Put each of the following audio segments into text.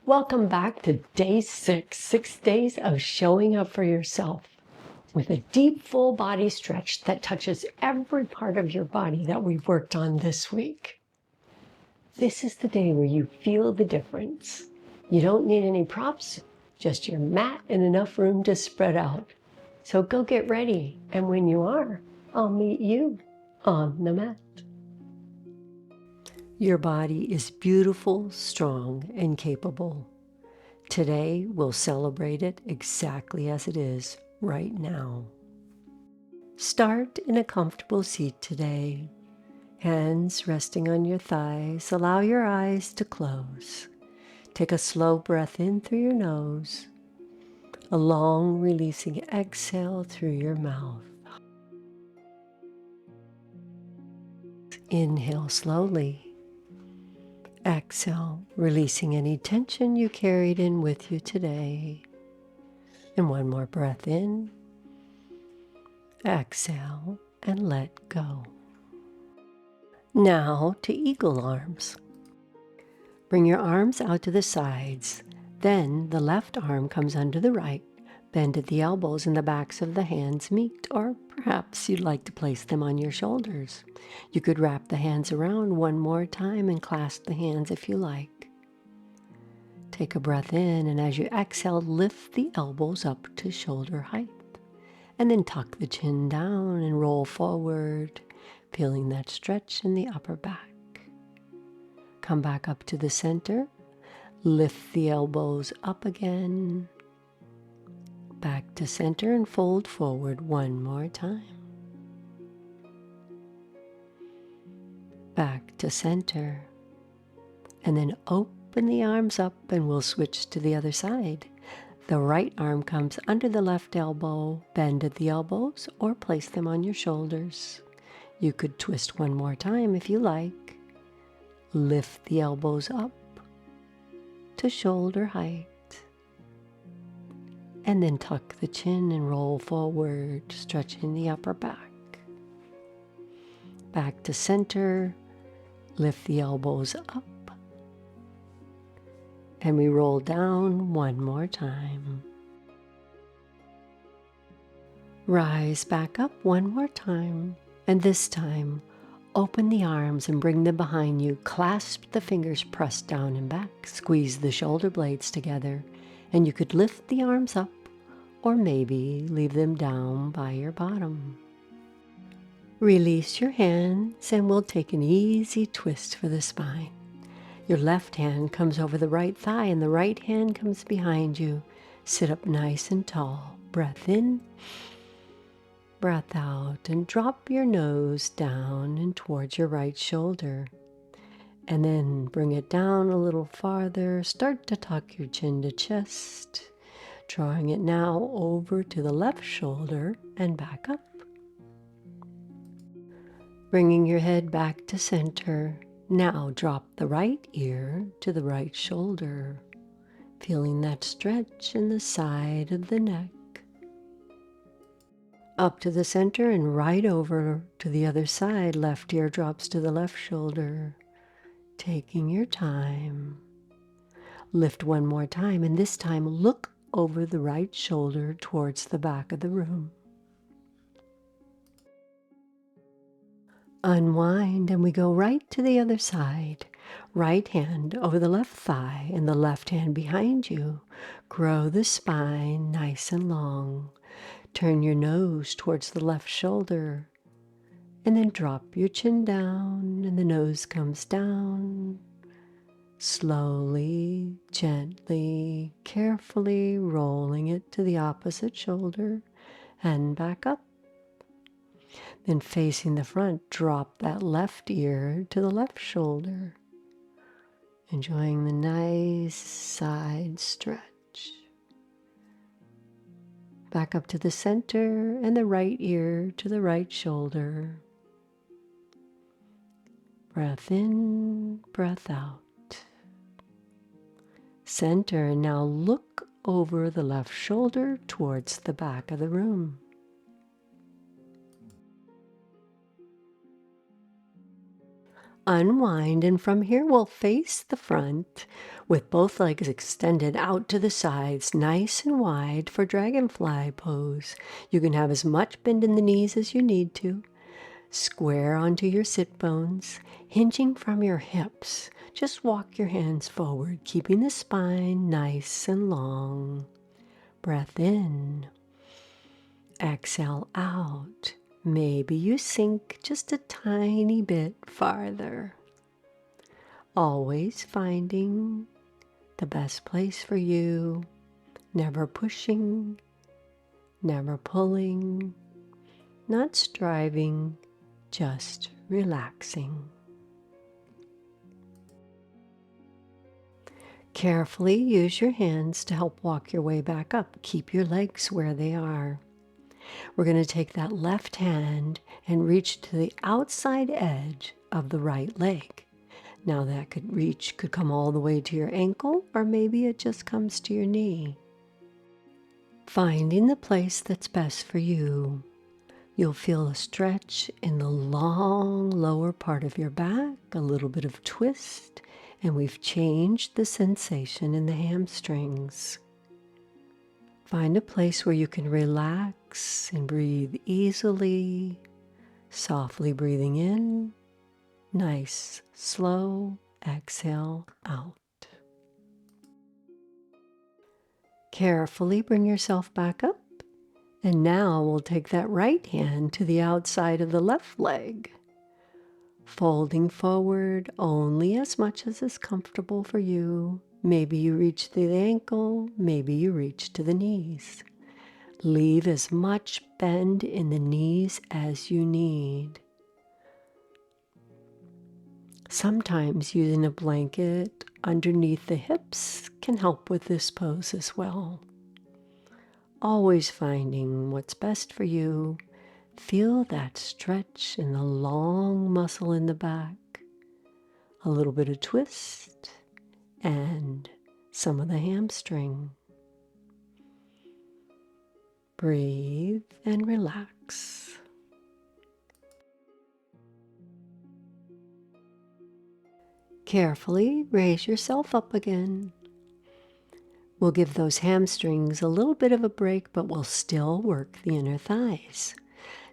Welcome back to day 6 days of showing up for yourself with a deep full body stretch that touches every part of your body that we've worked on this week. This is the day where you feel the difference. You don't need any props, just your mat and enough room to spread out. So go get ready, and when you are, I'll meet you on the mat. Your body is beautiful, strong, and capable. Today, we'll celebrate it exactly as it is right now. Start in a comfortable seat today. Hands resting on your thighs. Allow your eyes to close. Take a slow breath in through your nose. A long releasing exhale through your mouth. Inhale slowly. Exhale, releasing any tension you carried in with you today. And one more breath in. Exhale and let go. Now to eagle arms. Bring your arms out to the sides. Then the left arm comes under the right. Bend at the elbows and the backs of the hands meet, or perhaps you'd like to place them on your shoulders. You could wrap the hands around one more time and clasp the hands if you like. Take a breath in, and as you exhale, lift the elbows up to shoulder height. And then tuck the chin down and roll forward, feeling that stretch in the upper back. Come back up to the center. Lift the elbows up again. Back to center and fold forward one more time. Back to center. And then open the arms up and we'll switch to the other side. The right arm comes under the left elbow. Bend at the elbows or place them on your shoulders. You could twist one more time if you like. Lift the elbows up to shoulder height. And then tuck the chin and roll forward, stretching the upper back. Back to center. Lift the elbows up. And we roll down one more time. Rise back up one more time. And this time, open the arms and bring them behind you. Clasp the fingers pressed down and back. Squeeze the shoulder blades together. And you could lift the arms up or maybe leave them down by your bottom. Release your hands and we'll take an easy twist for the spine. Your left hand comes over the right thigh and the right hand comes behind you. Sit up nice and tall. Breath in. Breath out, and drop your nose down and towards your right shoulder. And then bring it down a little farther. Start to tuck your chin to chest, drawing it now over to the left shoulder and back up. Bringing your head back to center. Now drop the right ear to the right shoulder, feeling that stretch in the side of the neck. Up to the center and right over to the other side. Left ear drops to the left shoulder. Taking your time. Lift one more time, and this time look over the right shoulder towards the back of the room. Unwind, and we go right to the other side. Right hand over the left thigh and the left hand behind you. Grow the spine nice and long. Turn your nose towards the left shoulder, and then drop your chin down, and the nose comes down. Slowly, gently, carefully rolling it to the opposite shoulder and back up. Then facing the front, drop that left ear to the left shoulder, enjoying the nice side stretch. Back up to the center and the right ear to the right shoulder. Breath in, breath out. Center, and now look over the left shoulder towards the back of the room. Unwind, and from here we'll face the front with both legs extended out to the sides, nice and wide for Dragonfly pose. You can have as much bend in the knees as you need to. Square onto your sit bones, hinging from your hips. Just walk your hands forward, keeping the spine nice and long. Breath in. Exhale out. Maybe you sink just a tiny bit farther. Always finding the best place for you. Never pushing, never pulling, not striving, just relaxing. Carefully use your hands to help walk your way back up. Keep your legs where they are. We're going to take that left hand and reach to the outside edge of the right leg. Now that could come all the way to your ankle, or maybe it just comes to your knee. Finding the place that's best for you. You'll feel a stretch in the long lower part of your back, a little bit of twist, and we've changed the sensation in the hamstrings. Find a place where you can relax and breathe easily, softly breathing in, nice, slow exhale out. Carefully bring yourself back up, and now we'll take that right hand to the outside of the left leg, folding forward only as much as is comfortable for you. Maybe you reach to the ankle, maybe you reach to the knees. Leave as much bend in the knees as you need. Sometimes using a blanket underneath the hips can help with this pose as well. Always finding what's best for you. Feel that stretch in the long muscle in the back. A little bit of twist and some of the hamstring. Breathe and relax. Carefully raise yourself up again. We'll give those hamstrings a little bit of a break, but we'll still work the inner thighs.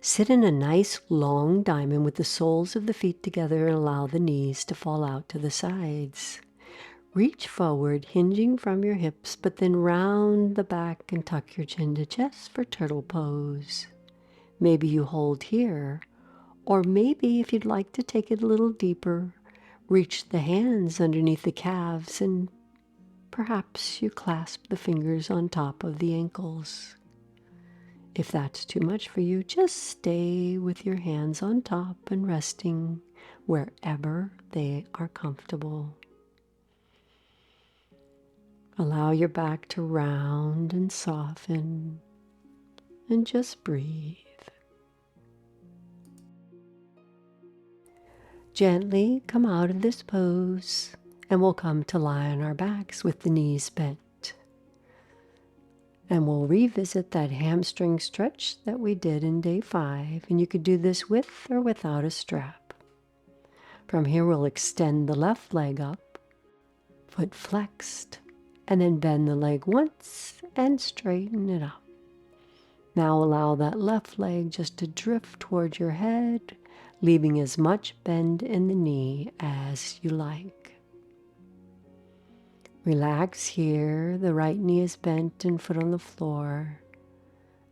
Sit in a nice long diamond with the soles of the feet together and allow the knees to fall out to the sides. Reach forward, hinging from your hips, but then round the back and tuck your chin to chest for turtle pose. Maybe you hold here, or maybe if you'd like to take it a little deeper, reach the hands underneath the calves and perhaps you clasp the fingers on top of the ankles. If that's too much for you, just stay with your hands on top and resting wherever they are comfortable. Allow your back to round and soften, and just breathe. Gently come out of this pose, and we'll come to lie on our backs with the knees bent. And we'll revisit that hamstring stretch that we did in day 5, and you could do this with or without a strap. From here, we'll extend the left leg up, foot flexed, and then bend the leg once and straighten it up. Now allow that left leg just to drift towards your head, leaving as much bend in the knee as you like. Relax here, the right knee is bent and foot on the floor,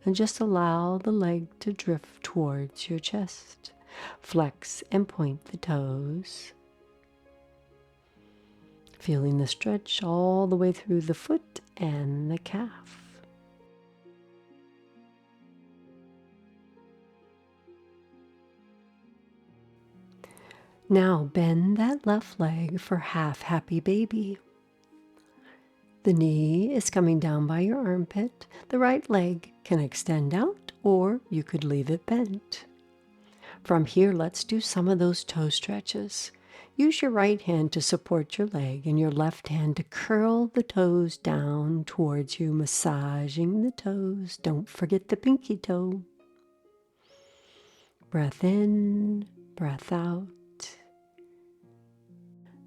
and just allow the leg to drift towards your chest. Flex and point the toes. Feeling the stretch all the way through the foot and the calf. Now bend that left leg for half happy baby. The knee is coming down by your armpit. The right leg can extend out, or you could leave it bent. From here, let's do some of those toe stretches. Use your right hand to support your leg and your left hand to curl the toes down towards you, massaging the toes. Don't forget the pinky toe. Breath in, breath out.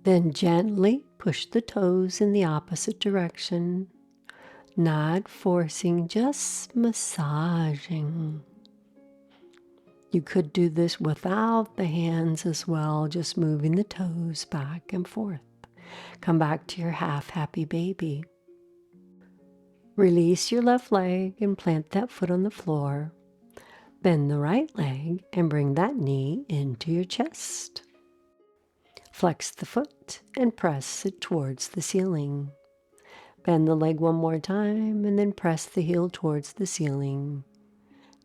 Then gently push the toes in the opposite direction, not forcing, just massaging. You could do this without the hands as well, just moving the toes back and forth. Come back to your half happy baby. Release your left leg and plant that foot on the floor. Bend the right leg and bring that knee into your chest. Flex the foot and press it towards the ceiling. Bend the leg one more time and then press the heel towards the ceiling.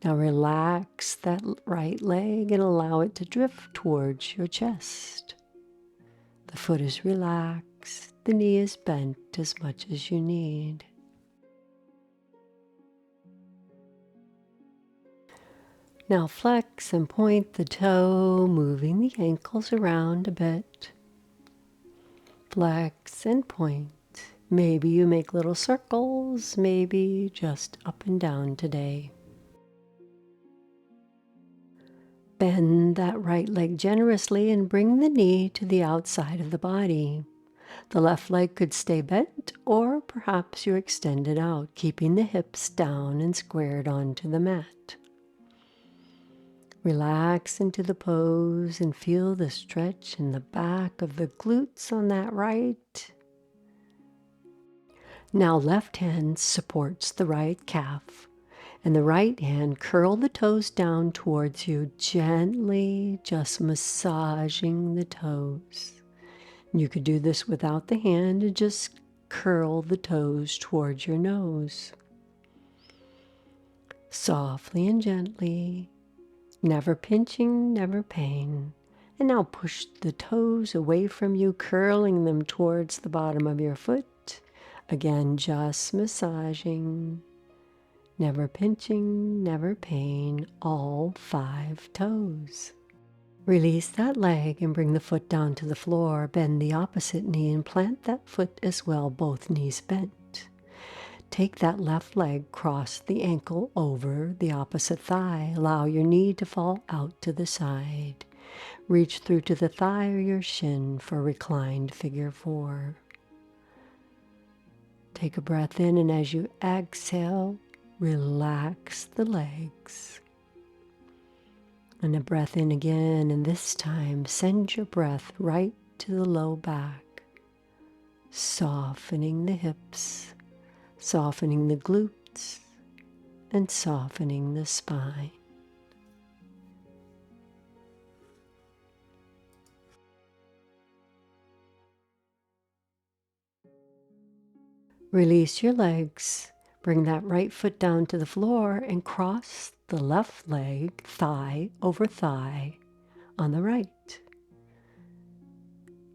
Now relax that right leg and allow it to drift towards your chest. The foot is relaxed, the knee is bent as much as you need. Now flex and point the toe, moving the ankles around a bit. Flex and point. Maybe you make little circles, maybe just up and down today. Bend that right leg generously and bring the knee to the outside of the body. The left leg could stay bent, or perhaps you extend it out, keeping the hips down and squared onto the mat. Relax into the pose and feel the stretch in the back of the glutes on that right. Now left hand supports the right calf, and the right hand curl the toes down towards you, gently just massaging the toes. You could do this without the hand and just curl the toes towards your nose. Softly and gently, never pinching, never pain. And now push the toes away from you, curling them towards the bottom of your foot. Again, just massaging, never pinching, never pain, all 5 toes. Release that leg and bring the foot down to the floor. Bend the opposite knee and plant that foot as well, both knees bent. Take that left leg, cross the ankle over the opposite thigh. Allow your knee to fall out to the side. Reach through to the thigh or your shin for reclined figure 4. Take a breath in, and as you exhale, relax the legs. And a breath in again, and this time send your breath right to the low back, softening the hips, softening the glutes, and softening the spine. Release your legs. Bring that right foot down to the floor and cross the left leg, thigh over thigh, on the right.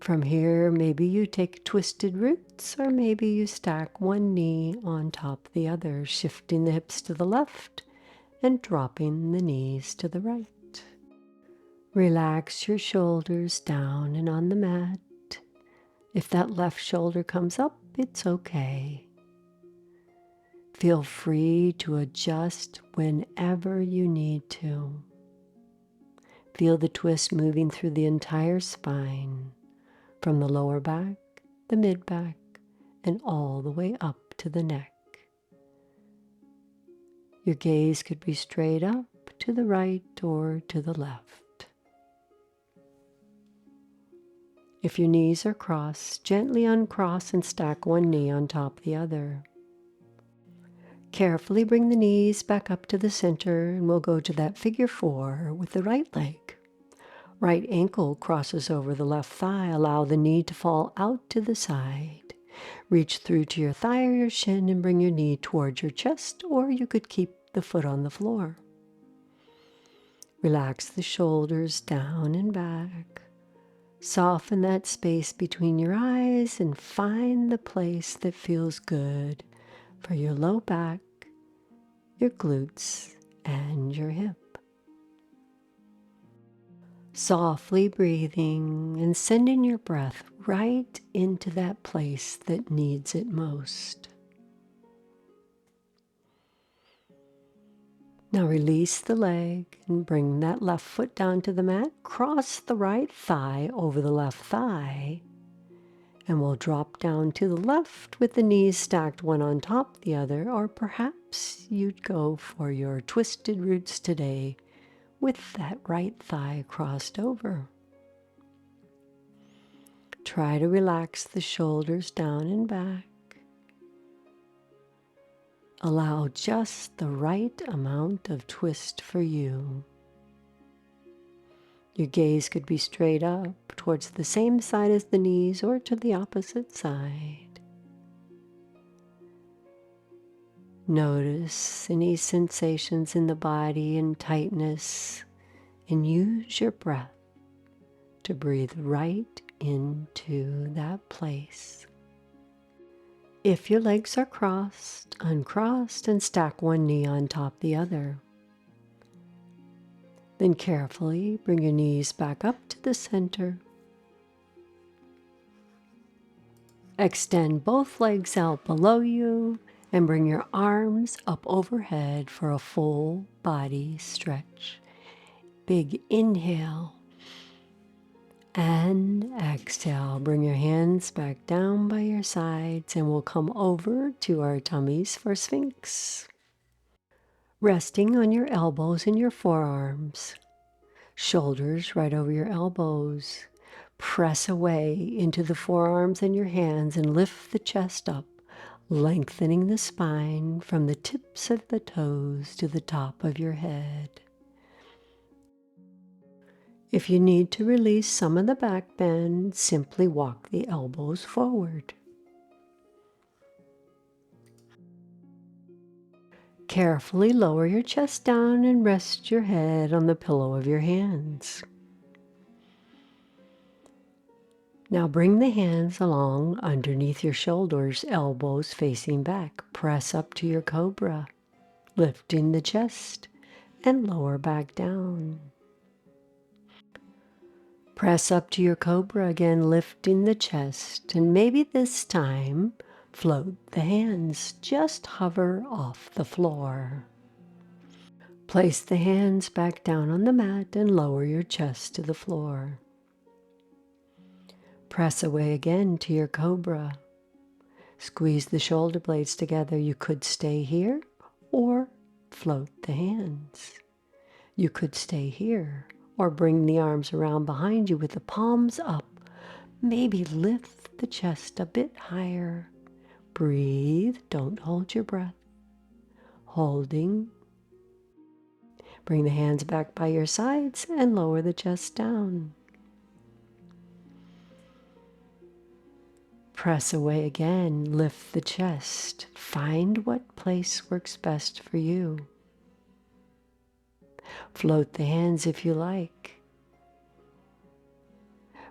From here, maybe you take twisted roots, or maybe you stack one knee on top of the other, shifting the hips to the left and dropping the knees to the right. Relax your shoulders down and on the mat. If that left shoulder comes up, it's okay. Feel free to adjust whenever you need to. Feel the twist moving through the entire spine, from the lower back, the mid back, and all the way up to the neck. Your gaze could be straight up, to the right, or to the left. If your knees are crossed, gently uncross and stack one knee on top of the other. Carefully bring the knees back up to the center, and we'll go to that figure 4 with the right leg. Right ankle crosses over the left thigh. Allow the knee to fall out to the side. Reach through to your thigh or your shin and bring your knee towards your chest, or you could keep the foot on the floor. Relax the shoulders down and back. Soften that space between your eyes and find the place that feels good for your low back, your glutes, and your hip. Softly breathing and sending your breath right into that place that needs it most. Now release the leg and bring that left foot down to the mat. Cross the right thigh over the left thigh And we'll drop down to the left with the knees stacked one on top the other, or perhaps you'd go for your twisted roots today with that right thigh crossed over. Try to relax the shoulders down and back. Allow just the right amount of twist for you. Your gaze could be straight up towards the same side as the knees or to the opposite side. Notice any sensations in the body and tightness, and use your breath to breathe right into that place. If your legs are crossed, uncrossed, and stack one knee on top the other. Then carefully bring your knees back up to the center. Extend both legs out below you and bring your arms up overhead for a full body stretch. Big inhale and exhale. Bring your hands back down by your sides and we'll come over to our tummies for Sphinx. Resting on your elbows and your forearms. Shoulders right over your elbows. Press away into the forearms and your hands and lift the chest up, lengthening the spine from the tips of the toes to the top of your head. If you need to release some of the back bend, simply walk the elbows forward. Carefully lower your chest down and rest your head on the pillow of your hands. Now bring the hands along underneath your shoulders, elbows facing back. Press up to your Cobra, lifting the chest and lower back down. Press up to your Cobra again, lifting the chest, and maybe this time float the hands, just hover off the floor. Place the hands back down on the mat and lower your chest to the floor. Press away again to your Cobra. Squeeze the shoulder blades together. You could stay here or float the hands. You could stay here or bring the arms around behind you with the palms up. Maybe lift the chest a bit higher. Breathe. Don't hold your breath. Holding. Bring the hands back by your sides and lower the chest down. Press away again, lift the chest. Find what place works best for you. Float the hands if you like.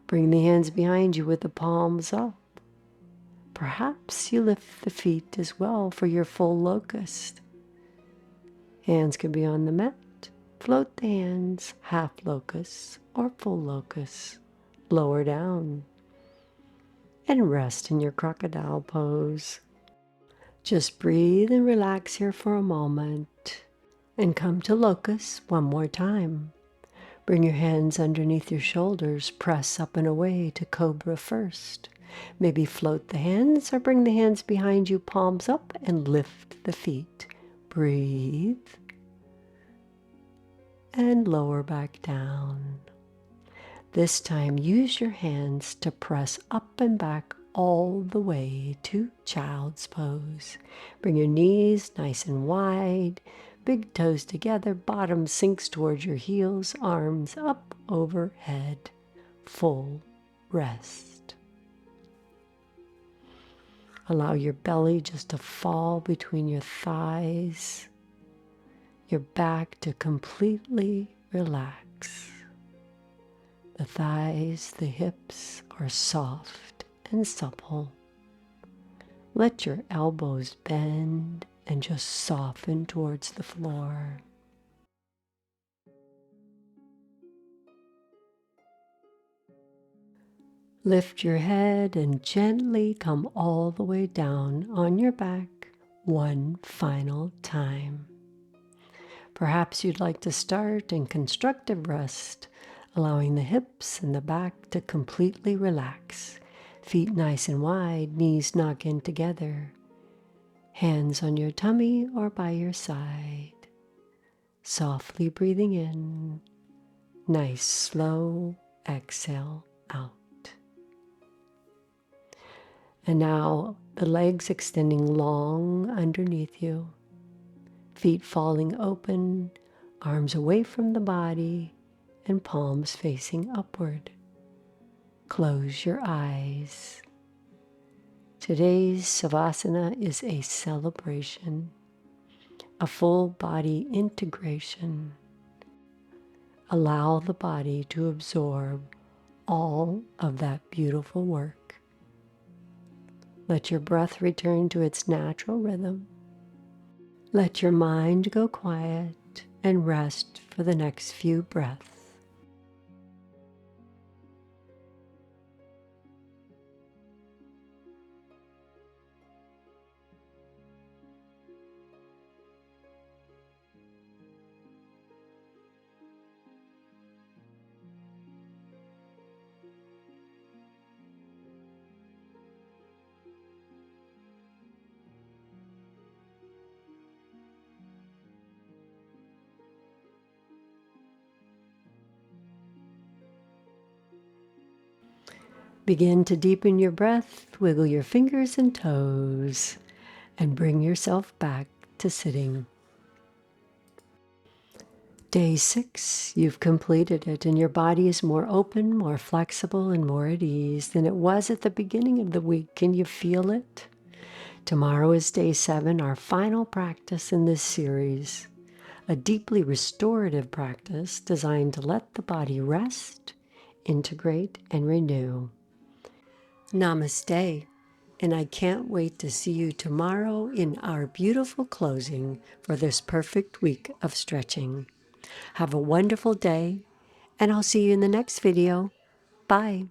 Bring the hands behind you with the palms up. Perhaps you lift the feet as well for your full locust. Hands can be on the mat. Float the hands, half locust or full locust. Lower down. And rest in your crocodile pose. Just breathe and relax here for a moment. And come to locust one more time. Bring your hands underneath your shoulders. Press up and away to Cobra first. Maybe float the hands or bring the hands behind you, palms up, and lift the feet. Breathe. And lower back down. This time, use your hands to press up and back all the way to Child's Pose. Bring your knees nice and wide, big toes together, bottom sinks towards your heels, arms up overhead, full rest. Allow your belly just to fall between your thighs, your back to completely relax. The thighs, the hips are soft and supple. Let your elbows bend and just soften towards the floor. Lift your head and gently come all the way down on your back one final time. Perhaps you'd like to start in constructive rest, allowing the hips and the back to completely relax. Feet nice and wide, knees knock in together. Hands on your tummy or by your side. Softly breathing in. Nice, slow exhale out. And now the legs extending long underneath you. Feet falling open, arms away from the body, and palms facing upward. Close your eyes. Today's Savasana is a celebration, a full body integration. Allow the body to absorb all of that beautiful work. Let your breath return to its natural rhythm. Let your mind go quiet and rest for the next few breaths. Begin to deepen your breath, wiggle your fingers and toes, and bring yourself back to sitting. Day 6, you've completed it, and your body is more open, more flexible, and more at ease than it was at the beginning of the week. Can you feel it? Tomorrow is day 7, our final practice in this series, a deeply restorative practice designed to let the body rest, integrate, and renew. Namaste, and I can't wait to see you tomorrow in our beautiful closing for this perfect week of stretching. Have a wonderful day, and I'll see you in the next video. Bye.